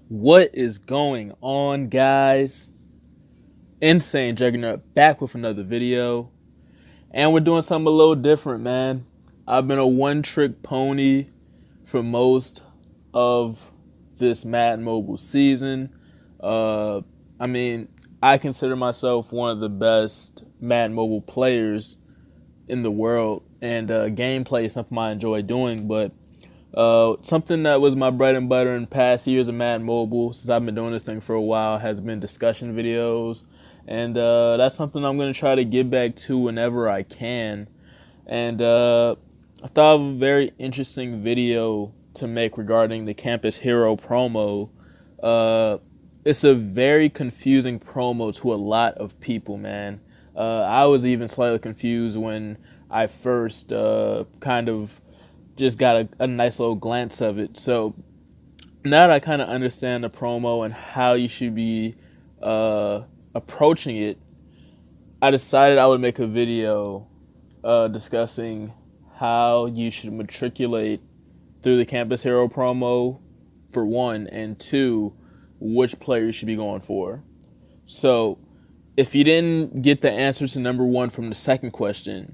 What is going on, guys? Insane Juggernaut back with another video. And we're doing something a little different, man. I've been a one-trick pony for most of this Madden Mobile season. I mean, I consider myself one of the best Madden Mobile players in the world. And gameplay is something I enjoy doing, but something that was my bread and butter in past years of Madden Mobile, since I've been doing this thing for a while, has been discussion videos. And that's something I'm going to try to get back to whenever I can. And I thought of a very interesting video to make regarding the Campus Hero promo. It's a very confusing promo to a lot of people, man. I was even slightly confused when I first kind of just got a nice little glance of it. So now that I kind of understand the promo and how you should be approaching it, I decided I would make a video discussing how you should matriculate through the Campus Hero promo, for one, and two, which player you should be going for. So if you didn't get the answers to number one from the second question,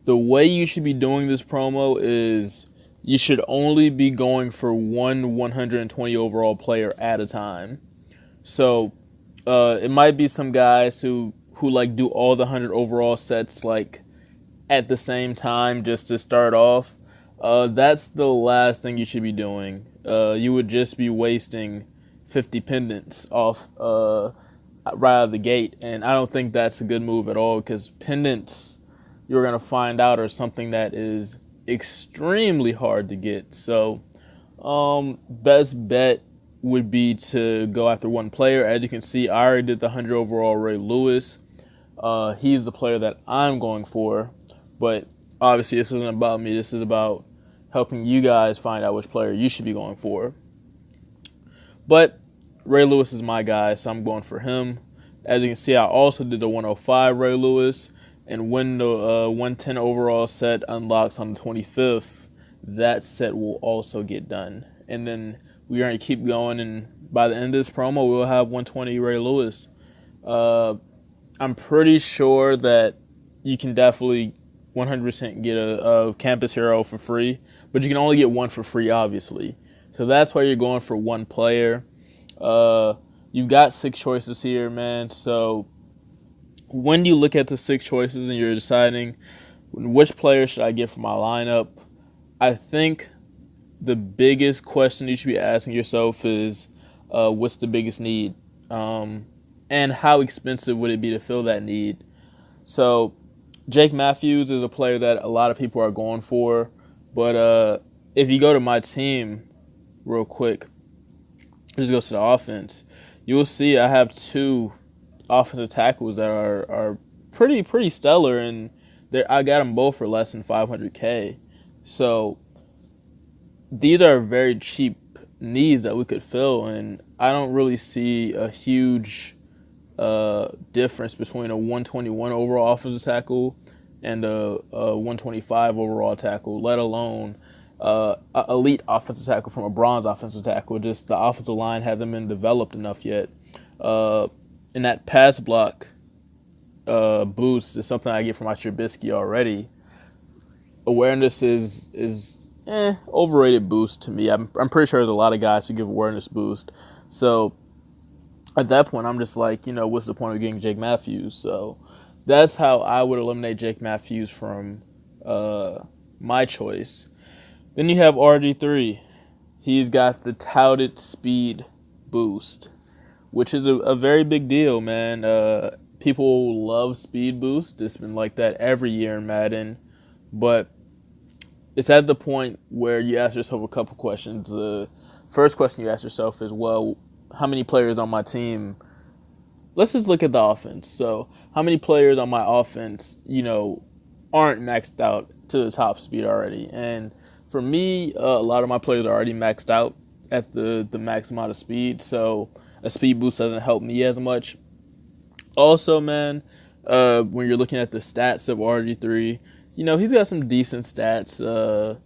the way you should be doing this promo is you should only be going for one 120 overall player at a time. So it might be some guys who like do all the 100 overall sets like at the same time just to start off. That's the last thing you should be doing. You would just be wasting 50 pendants off right out of the gate, and I don't think that's a good move at all, because pendants, you're going to find out, are something that is extremely hard to get. So best bet would be to go after one player. As you can see, I already did the 100 overall Ray Lewis. He's the player that I'm going for, but obviously this isn't about me. This is about helping you guys find out which player you should be going for. But Ray Lewis is my guy, so I'm going for him. As you can see, I also did the 105 Ray Lewis, and when the 110 overall set unlocks on the 25th, that set will also get done. And then we're going to keep going, and by the end of this promo, we'll have 120 Ray Lewis. I'm pretty sure that you can definitely 100% get a Campus Hero for free, but you can only get one for free, obviously. So that's why you're going for one player. You've got 6 choices here, man. So when you look at the 6 choices and you're deciding which player should I get for my lineup, I think the biggest question you should be asking yourself is what's the biggest need? And how expensive would it be to fill that need? So Jake Matthews is a player that a lot of people are going for, but if you go to my team real quick, just goes to the offense, you will see I have 2 offensive tackles that are pretty stellar, and I got them both for less than 500K. So these are very cheap needs that we could fill, and I don't really see a huge difference between a 121 overall offensive tackle and a 125 overall tackle, let alone elite offensive tackle from a bronze offensive tackle. Just the offensive line hasn't been developed enough yet. And that pass block boost is something I get from my Trubisky already. Awareness is overrated boost to me. I'm pretty sure there's a lot of guys who give awareness boost. So at that point, I'm just like, what's the point of getting Jake Matthews? So that's how I would eliminate Jake Matthews from my choice. Then you have RG3. He's got the touted speed boost, which is a very big deal, man. People love speed boost. It's been like that every year in Madden. But it's at the point where you ask yourself a couple questions. The first question you ask yourself is, well, how many players on my team? Let's just look at the offense. So how many players on my offense, aren't maxed out to the top speed already? And for me, a lot of my players are already maxed out at the max amount of speed, so a speed boost doesn't help me as much. Also, man, when you're looking at the stats of RG3, he's got some decent stats.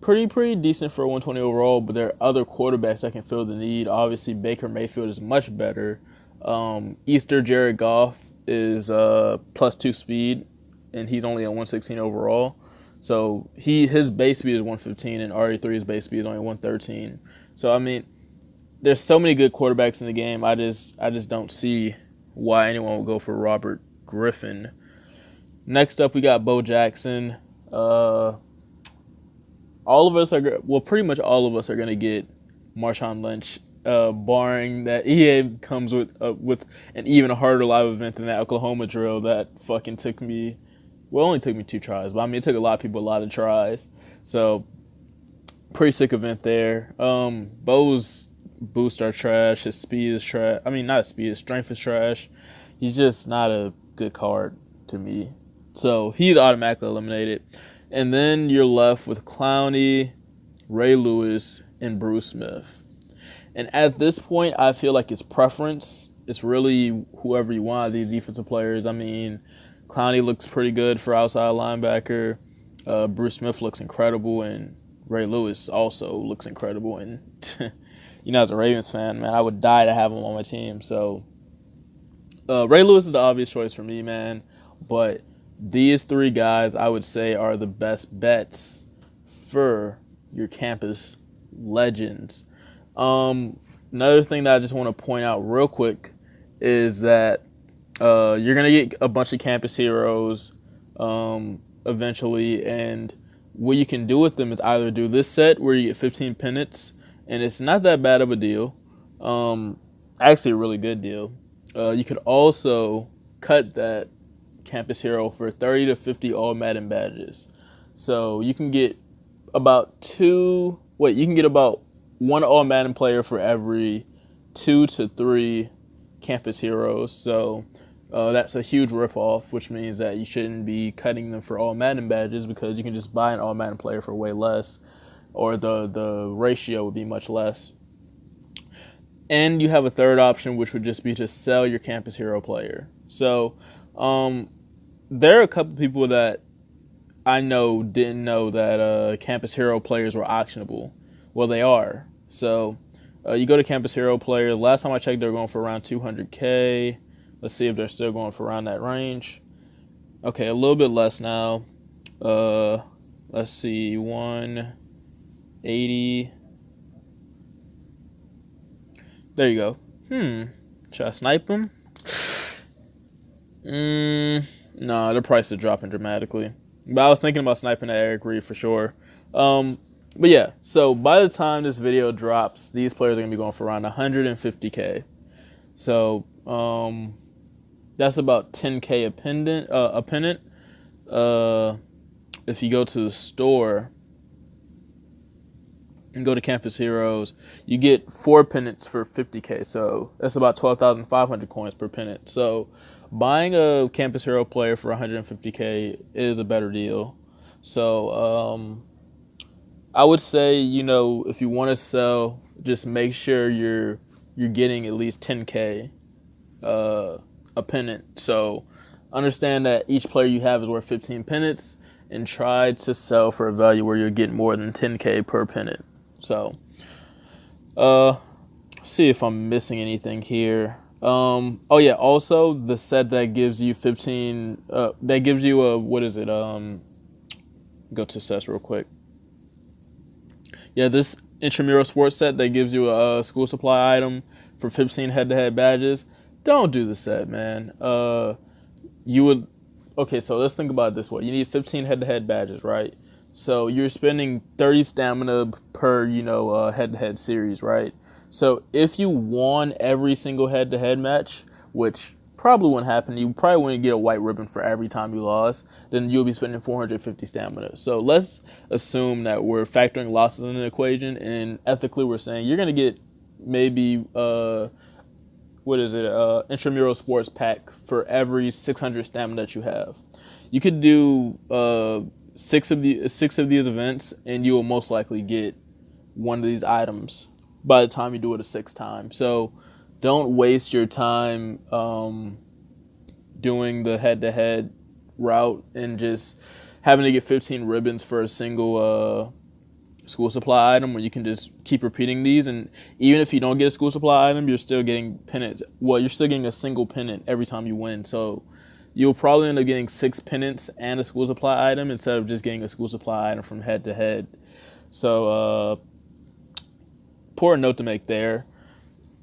pretty decent for a 120 overall, but there are other quarterbacks that can fill the need. Obviously, Baker Mayfield is much better. Easter Jared Goff is +2 speed, and he's only at 116 overall. So his base speed is 115, and RE3's base speed is only 113. So I mean, there's so many good quarterbacks in the game. I just don't see why anyone would go for Robert Griffin. Next up, we got Bo Jackson. Pretty much all of us are gonna get Marshawn Lynch, barring that EA comes with an even harder live event than that Oklahoma drill that fucking only took me 2 tries, but I mean it took a lot of people a lot of tries. So pretty sick event there. Bo's boosts are trash. His speed is trash. I mean, not his speed. His strength is trash. He's just not a good card to me. So he's automatically eliminated. And then you're left with Clowney, Ray Lewis, and Bruce Smith. And at this point, I feel like it's preference. It's really whoever you want, these defensive players. I mean, Clowney looks pretty good for outside linebacker. Bruce Smith looks incredible, and Ray Lewis also looks incredible. And as a Ravens fan, man, I would die to have him on my team. So Ray Lewis is the obvious choice for me, man. But these 3 guys, I would say, are the best bets for your campus legends. Another thing that I just want to point out real quick is that you're going to get a bunch of campus heroes eventually, and what you can do with them is either do this set where you get 15 pennants, and it's not that bad of a deal. Actually a really good deal. You could also cut that campus hero for 30 to 50 All Madden badges. So you can get about 1 All Madden player for every 2 to 3 campus heroes. So that's a huge ripoff, which means that you shouldn't be cutting them for All Madden badges because you can just buy an All Madden player for way less, or the ratio would be much less. And you have a third option, which would just be to sell your campus hero player. So there are a couple people that I know didn't know that campus hero players were auctionable. Well, they are. So you go to campus hero player. Last time I checked, they were going for around 200K. Let's see if they're still going for around that range. Okay, a little bit less now. Let's see, 180. There you go. Should I snipe them? No, the price is dropping dramatically. But I was thinking about sniping at Eric Reed for sure. But yeah, so by the time this video drops, these players are going to be going for around 150K. So that's about 10K a pennant. If you go to the store and go to Campus Heroes, you get 4 pennants for 50K. So that's about 12,500 coins per pennant. So buying a Campus Hero player for 150K is a better deal. So I would say, if you want to sell, just make sure you're getting at least 10K a pennant. So understand that each player you have is worth 15 pennants, and try to sell for a value where you're getting more than 10K per pennant. So see if I'm missing anything here. Oh yeah, also the set that gives you 15 that gives you a go to sets real quick. Yeah, this intramural sports set that gives you a school supply item for 15 head-to-head badges. Don't do the set, man. Okay, so let's think about it this way. You need 15 head-to-head badges, right? So you're spending 30 stamina per, head-to-head series, right? So if you won every single head-to-head match, which probably wouldn't happen, you probably wouldn't get a white ribbon for every time you lost, then you'll be spending 450 stamina. So let's assume that we're factoring losses in the equation, and ethically we're saying you're going to get maybe, intramural sports pack for every 600 stamina that you have. You could do 6 of these events, and you will most likely get one of these items by the time you do it a 6th time. So don't waste your time doing the head-to-head route and just having to get 15 ribbons for a single school supply item where you can just keep repeating these, and even if you don't get a school supply item, you're still getting pennants. Well, you're still getting a single pennant every time you win, so you'll probably end up getting 6 pennants and a school supply item instead of just getting a school supply item from head to head. So important note to make there.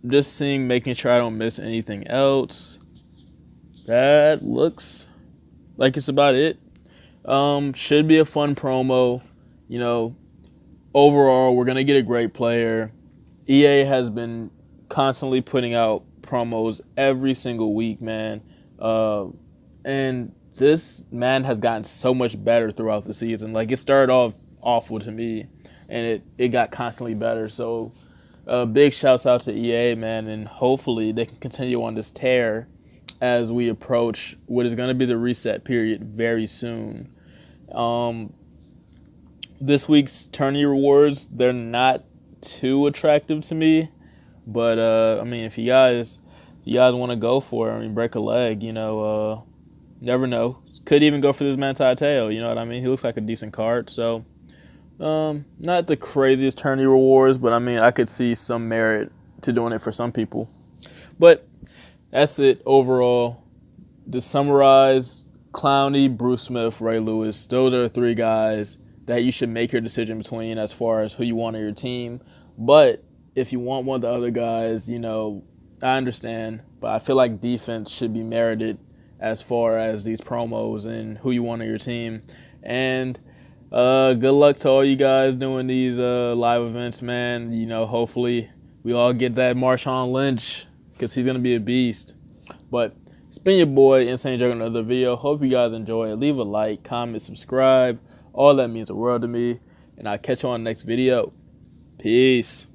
Just making sure I don't miss anything else. That looks like it's about it. Should be a fun promo. You know, overall, we're going to get a great player. EA has been constantly putting out promos every single week, man. And this man has gotten so much better throughout the season. Like, it started off awful to me, and it got constantly better. So, big shouts out to EA, man, and hopefully they can continue on this tear as we approach what is going to be the reset period very soon. This week's tourney rewards, they're not too attractive to me, but I mean, if you guys want to go for it, I mean, break a leg, you know, never know. Could even go for this Manti Te'o, you know what I mean? He looks like a decent card, so not the craziest tourney rewards, but I mean, I could see some merit to doing it for some people. But that's it overall. To summarize, Clowney, Bruce Smith, Ray Lewis, those are the 3 guys that you should make your decision between as far as who you want on your team. But if you want one of the other guys, you know, I understand, but I feel like defense should be merited as far as these promos and who you want on your team. And good luck to all you guys doing these live events, man. You know, hopefully we all get that Marshawn Lynch because he's going to be a beast. But it's been your boy, Insane Juggernaut, another video. Hope you guys enjoy it. Leave a like, comment, subscribe. All that means the world to me. And I'll catch you on the next video. Peace.